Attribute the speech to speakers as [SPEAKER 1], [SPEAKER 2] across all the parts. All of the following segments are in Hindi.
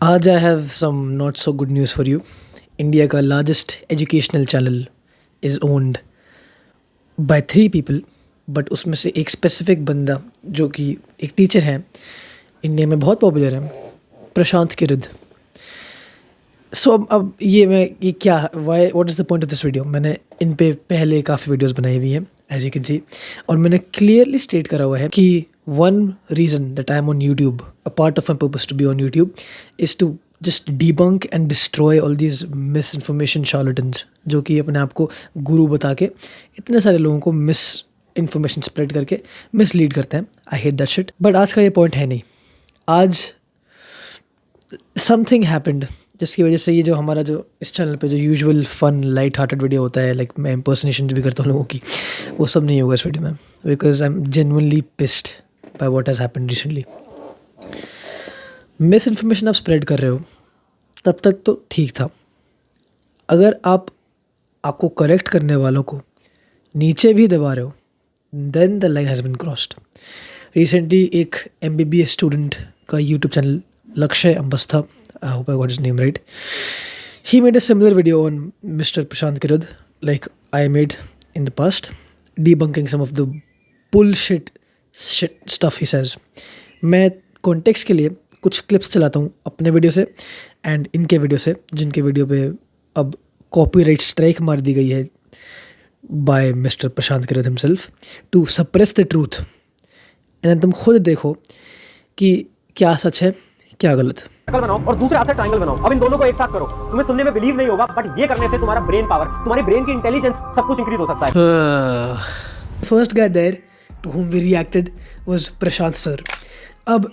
[SPEAKER 1] आज I have some not so good news for you. India का largest educational channel is owned by 3 people, but उसमें से एक स्पेसिफिक बंदा जो कि एक टीचर है, इंडिया में बहुत पॉपुलर है, प्रशांत किरद। सो अब ये क्या, why, what is the point of this video. मैंने इन पे पहले काफ़ी वीडियोस बनाई हुई हैं एज यू कैन सी, और मैंने क्लियरली स्टेट करा हुआ है कि one reason that I am on YouTube, a part of my purpose to be on YouTube is to just debunk and destroy all these misinformation charlatans, जो कि अपने आप को गुरु बता के इतने सारे लोगों को मिस इन्फॉर्मेशन स्प्रेड करके मिसलीड करते हैं। I hate that shit. But आज का ये पॉइंट है नहीं। आज समथिंग हैपेंड जिसकी वजह से ये जो हमारा जो इस चैनल पे जो usual fun light hearted video होता है, लाइक मैं इम्पर्सनेशन भी करता हूँ लोगों की, वो सब नहीं होगा इस वीडियो में, because I am genuinely pissed by what has happened recently. Miss information आप स्प्रेड कर रहे हो तब तक तो ठीक था। अगर आपको करेक्ट करने वालों को नीचे भी दबा रहे हो, then the line has been crossed. Recently एक MBBS स्टूडेंट का YouTube channel, Lakshya Ambastha, I hope I got his name right. He made a similar video on Mr. Prashant Kirud, like I made in the past, debunking some of the bullshit stuff he says. मैं कॉन्टेक्स्ट के लिए कुछ क्लिप्स चलाता हूँ अपने वीडियो से एंड इनके वीडियो से, जिनके वीडियो पे अब कॉपीराइट स्ट्राइक मार दी गई है by mister Prashant Kirad himself to suppress the truth. And तुम खुद देखो कि क्या सच है क्या गलत।
[SPEAKER 2] सर्कल बनाओ और दूसरे हाथ से ट्रायंगल बनाओ। अब इन दोनों को एक साथ करो। तुम्हें सुनने में बिलीव नहीं होगा, बट ये करने से तुम्हारा ब्रेन पावर, तुम्हारे ब्रेन की इंटेलिजेंस सब कुछ इंक्रीज हो सकता है।
[SPEAKER 1] First guy there to whom we reacted was Prashant sir. अब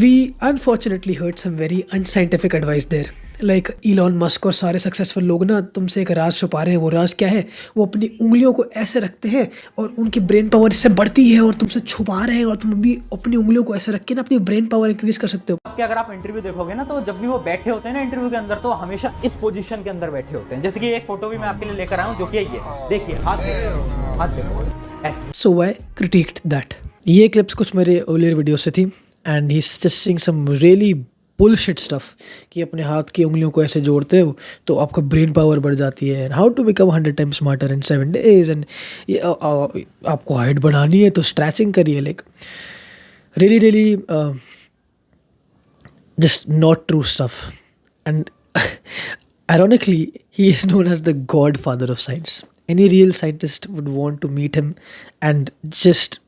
[SPEAKER 1] we unfortunately heard some very unscientific advice there. Like Elon Musk और सारे सक्सेसफुल लोग ना तुमसे एक राज छुपा रहे हैं। वो राज क्या है? वो अपनी उंगलियों को ऐसे रखते हैं और उनकी ब्रेन पावर इससे बढ़ती है, और तुमसे छुपा रहे हैं, और तुम भी अपनी उंगलियों को ऐसे रख के ना अपनी ब्रेन पावर इंक्रीज कर सकते हो।
[SPEAKER 2] कि अगर आप इंटरव्यू देखोगे ना, तो जब भी वो बैठे होते हैं ना इंटरव्यू के अंदर, तो हमेशा इस पोजीशन के अंदर बैठे होते हैं। जैसे कि एक फोटो भी मैं आपके लिए लेकर आया हूँ, जो कि ये देखिए, हाथ देखो ऐसे।
[SPEAKER 1] So I critiqued that. ये क्लिप्स कुछ मेरे अर्लियर वीडियो से थी and he is just saying some really bullshit stuff कि अपने हाथ की उंगलियों को ऐसे जोड़ते हो तो आपका ब्रेन पावर बढ़ जाती है, and how to become 100 times smarter in 7 days, and आपको हाइट बढ़ानी है तो स्ट्रेचिंग करिए। Like really just not true stuff. And ironically, he is known as the godfather of science. Any real scientist would want to meet him and just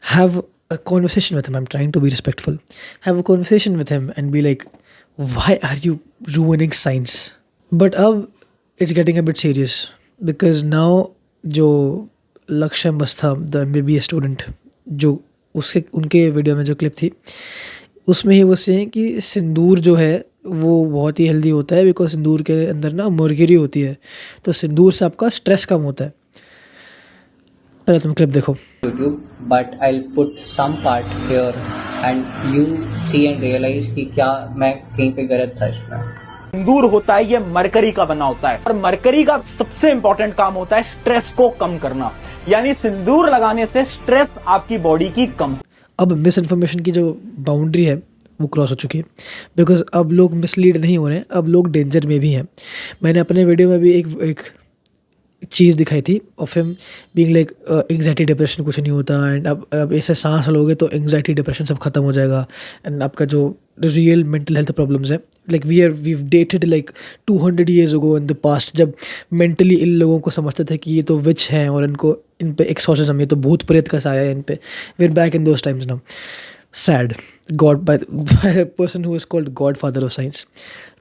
[SPEAKER 1] have a conversation with him. I'm trying to be respectful. Have a conversation with him and be like, why are you ruining science? But it's getting a bit serious because now जो लक्ष्य अम्बस्था, the MBBS student, जो उनके वीडियो में जो क्लिप थी, उसमें ही वो से कि सिंदूर जो है वो बहुत ही हेल्दी होता है, बिकॉज सिंदूर के अंदर ना मर्क्यूरी होती है, तो सिंदूर से आपका स्ट्रेस कम होता है। पहले तुम क्लिप देखो।
[SPEAKER 3] YouTube, but I'll put some part here and you see and realize कि क्या मैं कहीं पे गलत था इसमें।
[SPEAKER 2] सिंदूर होता है, ये मरकरी का बना होता है, और मरकरी का सबसे इंपॉर्टेंट काम होता है स्ट्रेस को कम करना। यानी सिंदूर लगाने से स्ट्रेस आपकी बॉडी की कम।
[SPEAKER 1] अब मिस इन्फॉर्मेशन की जो बाउंड्री है वो क्रॉस हो चुकी है, बिकॉज अब लोग मिसलीड नहीं हो रहे हैं, अब लोग डेंजर में भी हैं। मैंने अपने वीडियो में भी एक चीज़ दिखाई थी of him being like anxiety depression कुछ नहीं होता, एंड अब ऐसे सांस लोगे तो एंग्जाइटी डिप्रेशन सब खत्म हो जाएगा, एंड आपका जो रियल मेंटल हेल्थ प्रॉब्लम्स है, like we've dated like 200 years ago in the past, जब मेंटली इन लोगों को समझते थे कि ये तो विच हैं और इन पे एक्सॉर्सिज्म, ये तो भूत प्रेत का साया है इन पे। We are back in those times now. Said god by person who is called god father of science.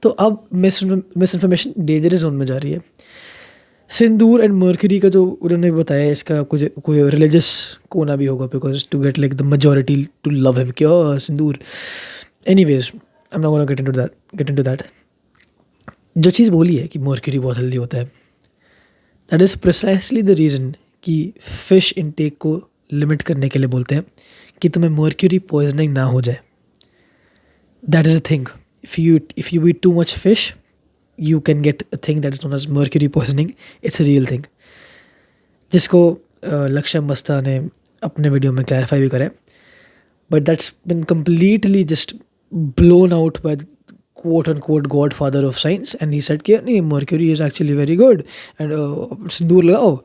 [SPEAKER 1] तो अब मिस इन्फॉर्मेशन डेंजरस जोन में जा रही है। सिंदूर एंड मर्क्यूरी का जो उन्होंने बताया, इसका कुछ कोई रिलीजियस कोना भी होगा, because to get like the majority to love him, क्या सिंदूर। Anyways, I am not gonna get into that. जो चीज़ बोली है कि मर्क्यूरी बहुत हेल्दी होता है, that is precisely the reason कि फ़िश इनटेक को लिमिट करने के लिए बोलते हैं कि तुम्हें मर्क्यूरी पॉइजनिंग ना हो जाए। That is a thing. If you eat too much fish, you can get a thing that is known as mercury poisoning. It's a real thing, जिसको लक्ष्य अम्बस्था ने अपने वीडियो में क्लैरिफाई भी करा है, but that's bin completely just blown out by the quote unquote godfather of science, and he said कि नहीं, mercury is actually very good and सिंदूर लगाओ.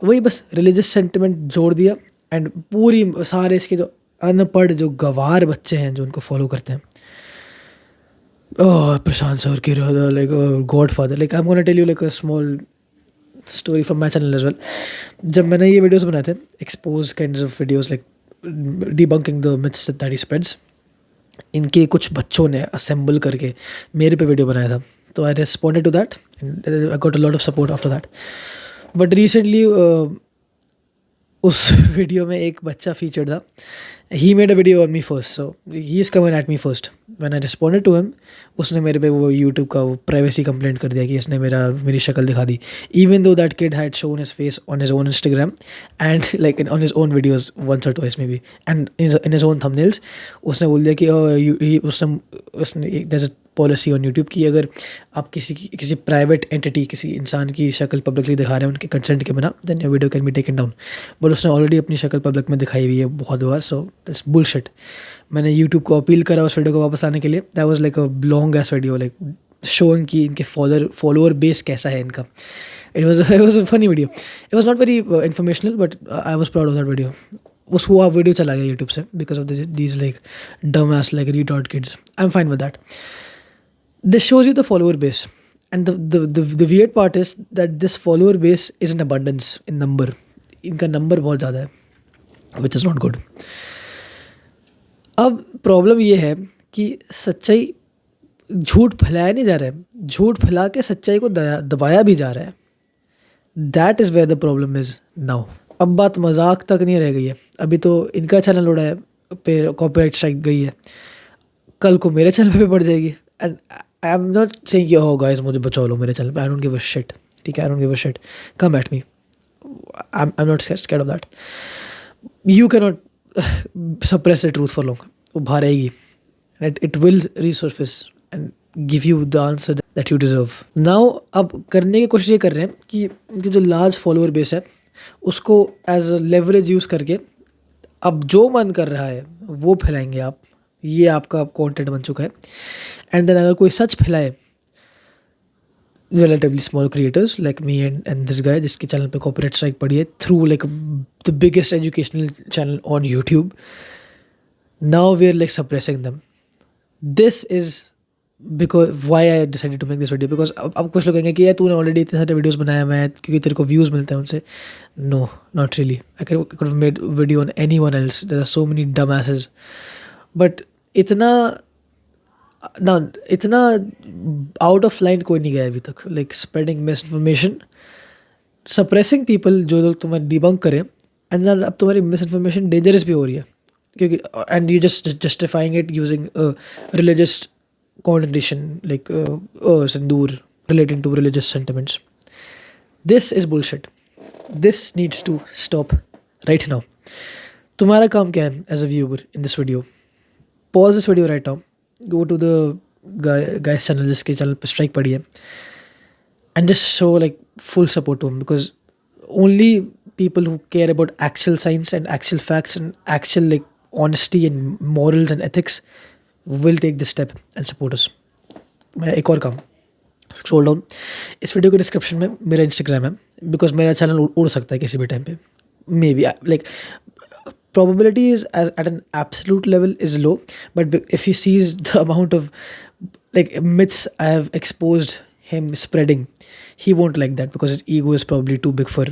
[SPEAKER 1] वही बस रिलीजियस सेंटिमेंट जोड़ दिया. एंड पूरी सारे इसके जो अनपढ़ जो गवार बच्चे हैं जो उनको फॉलो करते हैं, प्रशांत सर की like godfather. Like I am gonna tell you like a small story from my channel as well. जब मैंने ये वीडियोस बनाए थे, expose kinds of videos like debunking the myths that he spreads, इनके कुछ बच्चों ने असेंबल करके मेरे पे वीडियो बनाया था. तो I responded to that and I got a lot of support after that. But recently उस वीडियो में एक बच्चा फीचर था. He made a video on me first, so he is coming at me first. When I responded to him, उसने मेरे पे वो यूट्यूब का वो प्राइवेसी कंप्लेंट कर दिया कि इसने मेरी शक्ल दिखा दी, even though that kid had shown his face on his own Instagram and like on his own videos once or twice maybe, and in his own thumbnails. उसने बोल दिया कि उसने there's a policy on YouTube की अगर आप किसी प्राइवेट एंटिटी, किसी इंसान की शक्ल पब्लिकली दिखा रहे हैं उनके कंसेंट के बिना, then your video can be taken down. But उसने ऑलरेडी अपनी शक्ल पब्लिक में दिखाई हुई है बहुत बार, सो दैट्स बुलशिट. मैंने यूट्यूब को अपील करा उस वीडियो को वापस आने के लिए. That was like a long ass video like showing कि इनके फॉलोअर बेस कैसा है इनका. It was a funny video. It was not very informational but I was proud of that video. वो वीडियो चला गया यूट्यूब से because of these like dumbass like retard kids. I am fine with that. This shows you the follower base, and the weird part is that this follower base is in abundance in number. इनका नंबर बहुत ज़्यादा है, which is not good. अब प्रॉब्लम ये है कि सच्चाई, झूठ फैलाया नहीं जा रहा है, झूठ फैला के सच्चाई को दबाया भी जा रहा है. That is where the problem is now. अब बात मजाक तक नहीं रह गई है. अभी तो इनका चैनल उड़ा है, पे कॉपीराइट स्ट्राइक गई है, कल को मेरे चैनल पे पड़ जाएगी. And I am not saying कि ओह गाइस मुझे बचा लो मेरे चैनल पे. I don't give a shit. ठीक है, I don't give a shit. Come at me. I am not scared of that. You can not suppress the truth for long. वो बाहर आएगी and it will resurface and give you the answer that you deserve. Now अब करने की कोशिश ये कर रहे हैं कि उनकी जो लार्ज फॉलोअर बेस है उसको एज अ लेवरेज यूज़ करके अब जो मन कर रहा है वो फैलाएंगे आप. ये आपका कंटेंट बन चुका है. एंड देन अगर कोई सच फैलाए, relatively small creators like me and this guy जिसके चैनल पे कॉपीराइट स्ट्राइक पड़ी है through like the biggest educational channel on YouTube, now we are like suppressing them. This is because why I decided to make this video. Because अब कुछ लोग कहेंगे कि यार तूने ऑलरेडी इतने सारे वीडियोज़ बनाया हुआ है क्योंकि तेरे को व्यूज़ मिलते हैं उनसे. No, not really. I could have made video on any one else. There are so many dumb asses. But इतना आउट ऑफ लाइन कोई नहीं गया अभी तक. Like spreading misinformation, suppressing people, जो लोग तुम्हें डिबंक करें, एंड अब तुम्हारी मिस इन्फॉर्मेशन डेंजरस भी हो रही है क्योंकि and you just justifying it using religious contention like sindoor relating to religious sentiments. This is bullshit. This needs to stop right now. तुम्हारा काम क्या है as a viewer in this video? Pause this video right now, go to the guy's channel जिसके चैनल पर स्ट्राइक पड़ी है, and just show like full support to him, because only people who care about actual science and actual facts and actual like honesty and morals and ethics will take this step and support us. मैं एक और काम, स्क्रॉल डाउन, इस वीडियो के डिस्क्रिप्शन में मेरा इंस्टाग्राम है, बिकॉज मेरा चैनल उड़ सकता है किसी भी टाइम पे. May be like probability is at an absolute level is low, but if he sees the amount of like myths I have exposed him spreading, he won't like that, because his ego is probably too big for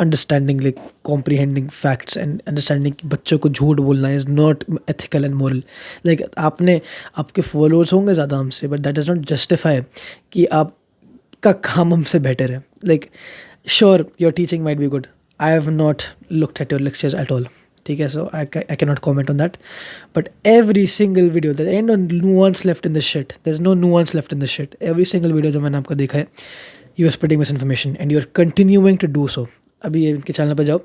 [SPEAKER 1] understanding, like comprehending facts and understanding कि बच्चों को झूठ बोलना is not ethical and moral. Like आपके followers होंगे ज़्यादा हमसे, but that does not justify कि आपका काम हमसे better है. Like sure, your teaching might be good. I have not looked at your lectures at all. ठीक है, so I cannot comment on that. But every single video, there ain't no nuance left in this shit. There's no nuance left in this shit. Every single video जो मैंने आपको देखा है, you are spreading misinformation and you are continuing to do so. अभी इनके चैनल पे जाओ,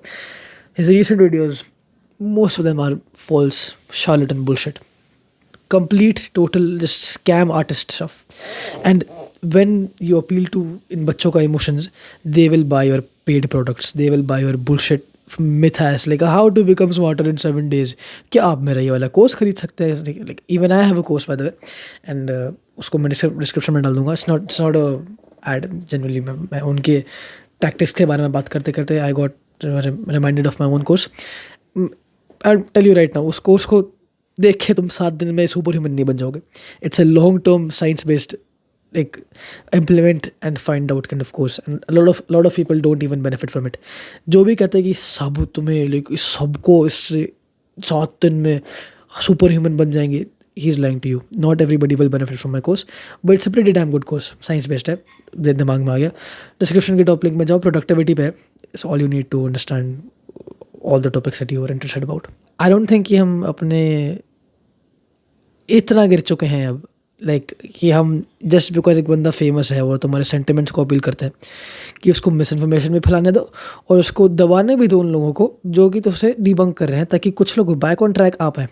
[SPEAKER 1] his recent videos, most of them are false, charlatan bullshit. Complete, total, just scam artist stuff. And when you appeal to इन बच्चों का emotions, they will buy your paid products. They will buy your bullshit myth has like how to become smarter in 7 days. क्या आप मेरा ये वाला कोर्स खरीद सकते हैं? Like even I have a course by the way, and उसको मैं डिस्क्रिप्शन में डाल दूंगा. It's not a ad. Generally मैं उनके टैक्टिक्स के बारे में बात करते करते I got reminded of my own course. I'll tell you right now, उस कोर्स को देख के तुम 7 दिन में सुपर ह्यूमन नहीं बन जाओगे. It's a long term science based like implement and find out kind of course, and a lot of people don't even benefit from it. जो भी कहते हैं कि सब तुम्हें like सबको इससे 7 दिन में सुपर ह्यूमन बन जाएंगे, he is lying to you. Not everybody will benefit from my course, but it's a pretty damn good course. Science based है, दिमाग में आ गया. डिस्क्रिप्शन के टॉप लिंक में जाओ, प्रोडक्टिविटी पे है. It's all you need to understand all the topics that you are interested about. I don't think कि हम अपने इतना गिर चुके हैं अब, लाइक कि हम जस्ट बिकॉज एक बंदा फेमस है और तुम्हारे सेंटिमेंट्स को अपील करते हैं कि उसको मिस इन्फॉर्मेशन भी फैलाने दो और उसको दबाने भी दो उन लोगों को जो कि तुझसे डिबंक कर रहे हैं, ताकि कुछ लोग बैक ऑन ट्रैक आ पाए.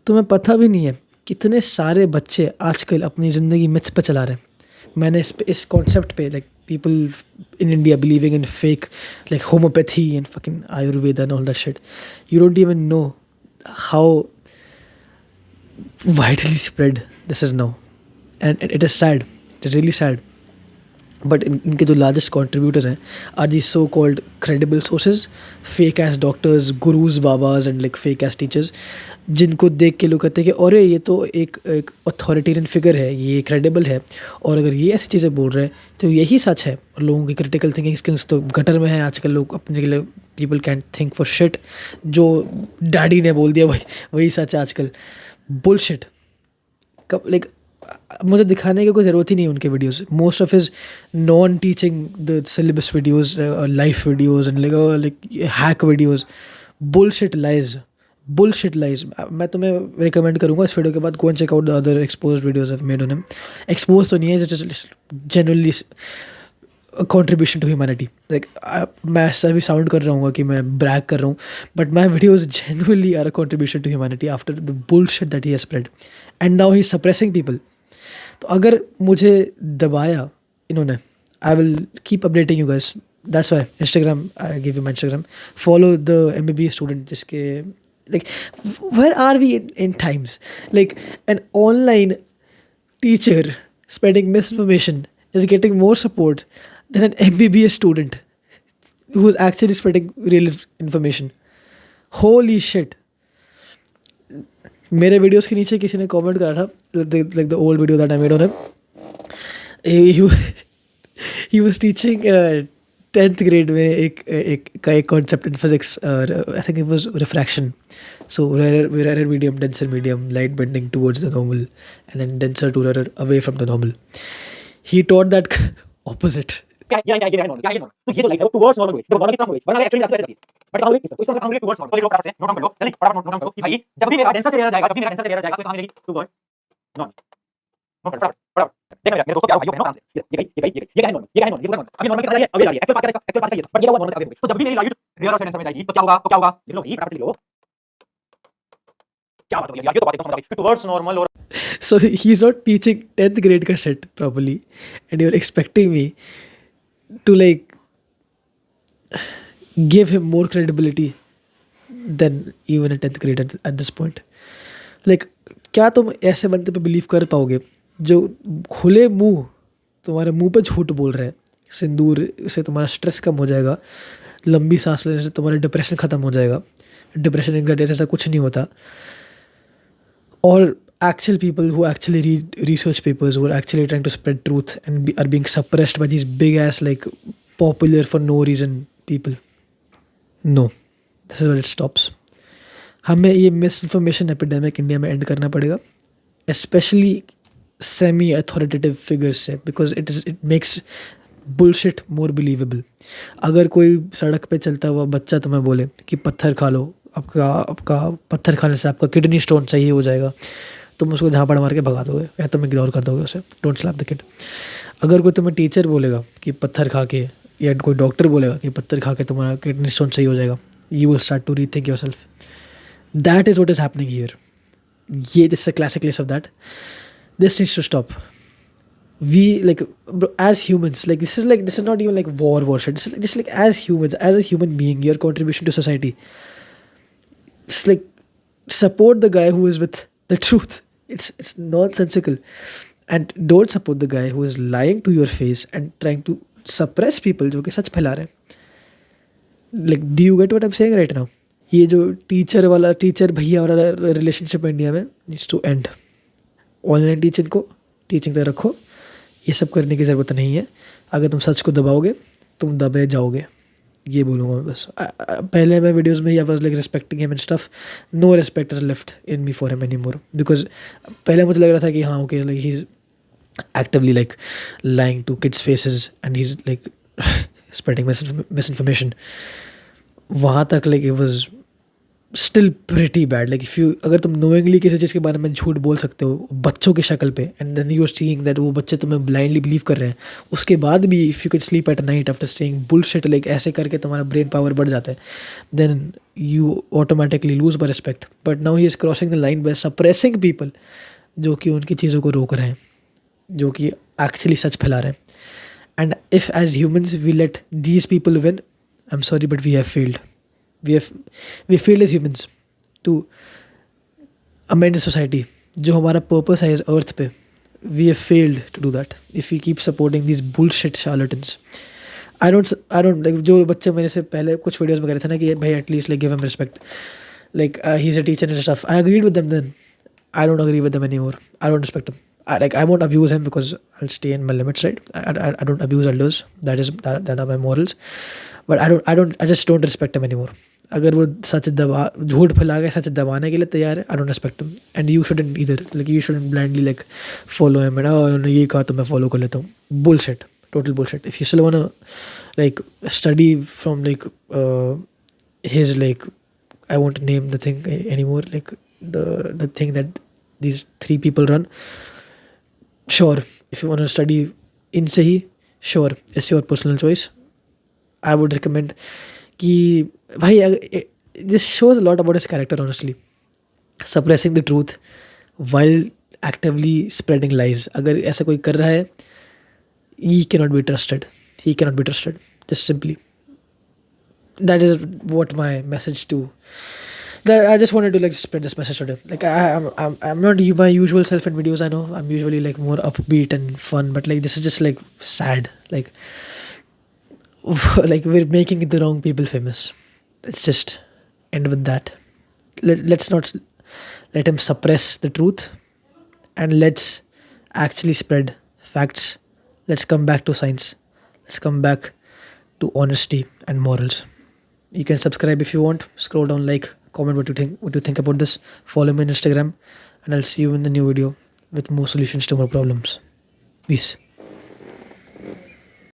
[SPEAKER 1] तुम्हें पता भी नहीं है कितने सारे बच्चे आजकल अपनी ज़िंदगी मिथ्स पे चला रहे हैं. मैंने इस कॉन्सेप्ट पे like people in India believing in fake like homeopathy and fucking Ayurveda and all that shit. You don't even know how widely spread this is now, and it is sad. It is really sad. But इनके जो largest contributors हैं are these so-called credible sources, fake ass doctors, gurus, babas and like fake ass teachers, जिनको देख के लोग कहते हैं कि अरे ये तो एक अथॉरिटेरियन फिगर है, ये क्रेडिबल है, और अगर ये ऐसी चीज़ें बोल रहे हैं तो यही सच है. और लोगों की क्रिटिकल थिंकिंग स्किल्स तो गटर में है आजकल. लोग अपने लिए people can think for shit. जो डैडी ने बोल दिया वही सच है आजकल. बुलशिट. लाइक मुझे दिखाने की कोई ज़रूरत ही नहीं है उनके videos. Most of his non teaching the syllabus videos, life videos and like hack videos. Bullshit lies. मैं तुम्हें रिकमेंड करूँगा इस वीडियो के बाद, go and check out the other expose videos I made on him. Expose तो नहीं है, just generally contribution to humanity. Like मैं ऐसा भी साउंड कर रहा हूँ कि मैं ब्रैग कर रहा हूँ, but my videos genuinely are a contribution to humanity after the bullshit that he has spread, and now he's suppressing people. तो अगर मुझे दबाया इन्होंने, I will keep updating you guys. That's why Instagram, I give you my Instagram. Follow the MBBS student जिसके like where are we in times? Like an online teacher spreading misinformation is getting more support than an MBBS student who is actually spreading real information. Holy shit. मेरे वीडियोस के नीचे किसी ने कमेंट करा था, like the old video that I made on him. He was teaching 10th grade में एक concept in physics, I think it was refraction. So rarer medium, denser medium, light bending towards the normal and then denser to rarer away from the normal. He taught that opposite.
[SPEAKER 2] तो ये तो लाइक टुवर्ड्स नॉर्मल वेट. देखो नॉर्मल कितना वेट वरना एक्चुअली ऐसे बट हाउ इसको इसको हम टुवर्ड्स नॉर्मल. तो ये लोग करते हैं, नोट डाउन कर लो जल्दी फटाफट नोट डाउन करो कि भाई जब भी मेरा डेंसर से एरिया जाएगा, जब भी मेरा डेंसर से एरिया जाएगा तो कहां मिलेगी टुवर्ड नॉर्मल. नोट फटाफट देखो मेरे दोस्तों क्या भाई ध्यान से ये क्या है नॉर्मल, ये क्या है नॉर्मल. अभी नॉर्मल कितना है, अभी आ रही है एक्चुअल पार्ट चाहिए, बट ये हुआ नॉर्मल आगे हो गई. तो जब भी मेरी लाइट रियल और डेंसर में जाएगी तो क्या होगा लिख लो, ये फटाफट लिख लो क्या बात हो यार. ये तो बात एकदम समझ आ गई. Towards normal. और
[SPEAKER 1] So he's not teaching 10th grade का shit properly, and you're expecting me to like give him more credibility than even a 10th grade at this point. Like क्या तुम ऐसे बंदे पे बिलीव कर पाओगे जो खुले मुंह तुम्हारे मुंह पे झूठ बोल रहे हैं? सिंदूर से तुम्हारा स्ट्रेस कम हो जाएगा, लंबी सांस लेने से तुम्हारा डिप्रेशन ख़त्म हो जाएगा. डिप्रेशन एंग्जाइटी ऐसा कुछ नहीं होता. और actual people who actually read research papers, who are actually trying to spread truth and are being suppressed by these big ass like popular for no reason people. No, this is where it stops. हमें ये misinformation epidemic इंडिया में end करना पड़ेगा, especially semi authoritative figures से, because it makes bullshit more believable. अगर कोई सड़क पे चलता हुआ बच्चा तुम्हें बोले कि पत्थर खा लो, आपका पत्थर खाने से आपका किडनी स्टोन सही हो जाएगा, तुम उसको झापड़ मार के भगा दोगे या तुम इग्नोर कर दोगे उसे. Don't slap the kid. अगर कोई तुम्हें टीचर बोलेगा कि पत्थर खा के, या कोई डॉक्टर बोलेगा कि पत्थर खा के तुम्हारा किडनी स्टोन सही हो जाएगा, you will start to rethink yourself. That is what is happening here. ये this a classic case of that. This needs to stop. we like, bro, as humans, like this is not even like war shit. This is like as humans, as a human being, your contribution to society. It's like support the guy who is with the truth. It's nonsensical, and don't support the guy who is lying to your face and trying to suppress people जो कि सच फैला रहे हैं. Like, do you get what I'm saying right now? ये जो टीचर भैया वाला रिलेशनशिप इंडिया में needs to end. Online teaching तक रखो. ये सब करने की ज़रूरत नहीं है. अगर तुम सच को दबाओगे तुम दबे जाओगे. ये बोलूँगा मैं बस. पहले मैं वीडियोज़ में I was like respecting him and stuff. No respect is left in me for him any more, because पहले मुझे लग रहा था कि हाँ okay, like he is actively like lying to kids' faces and he's like spreading misinformation. वहाँ तक like it was still pretty bad. Like if you, अगर तुम knowingly किसी चीज़ के बारे में झूठ बोल सकते हो बच्चों की शक्ल पे, and then you are seeing that वो बच्चे तुम्हें blindly believe कर रहे हैं, उसके बाद भी if you could sleep at night after saying bullshit, like ऐसे करके तुम्हारा brain power बढ़ जाता है, then you automatically lose my respect. But now he is crossing the line by suppressing people जो कि उनकी चीज़ों को रोक रहे हैं, जो कि एक्चुअली सच फैला रहे हैं. And if as humans we let these people win, I am sorry but we have failed. We failed as humans to amend society. जो हमारा पर्पस है इस अर्थ पे, we have failed to do that if we keep supporting these bullshit charlatans. I don't like जो बच्चे मेरे से पहले कुछ वीडियोज़ में कह रहे थे ना कि भाई at least like give him respect, like he is a teacher and stuff. I agreed with them then. I don't agree with them anymore. I don't respect him. I won't abuse him because I'll stay in my limits, right? I don't abuse elders. That are my morals. But I just don't respect him anymore. अगर वो सच झूठ फैला के सच दबाने के लिए तैयार है, I don't respect him. And you shouldn't either. Like you shouldn't blindly like follow him and उन्होंने ये कहा तो मैं follow कर लेता हूँ. Bullshit. Total bullshit. If you still wanna like study from like his like, I won't name the thing anymore, like the thing that these three people run, sure, if you want to study in Sahi, sure, it's your personal choice. I would recommend कि भाई this shows a lot about his character, honestly. Suppressing the truth while actively spreading lies. अगर ऐसा कोई कर रहा है, he cannot be trusted. Just simply. That is what my message to. I just wanted to like spread this message today. Like I'm not my usual self in videos. I know I'm usually like more upbeat and fun, but like this is just like sad. Like like we're making the wrong people famous. Let's just end with that. Let's not let him suppress the truth, and let's actually spread facts. Let's come back to science. Let's come back to honesty and morals. You can subscribe if you want. Scroll down, like, comment what you think about this. Follow me on Instagram, and I'll see you in the new video with more solutions to more problems. Peace.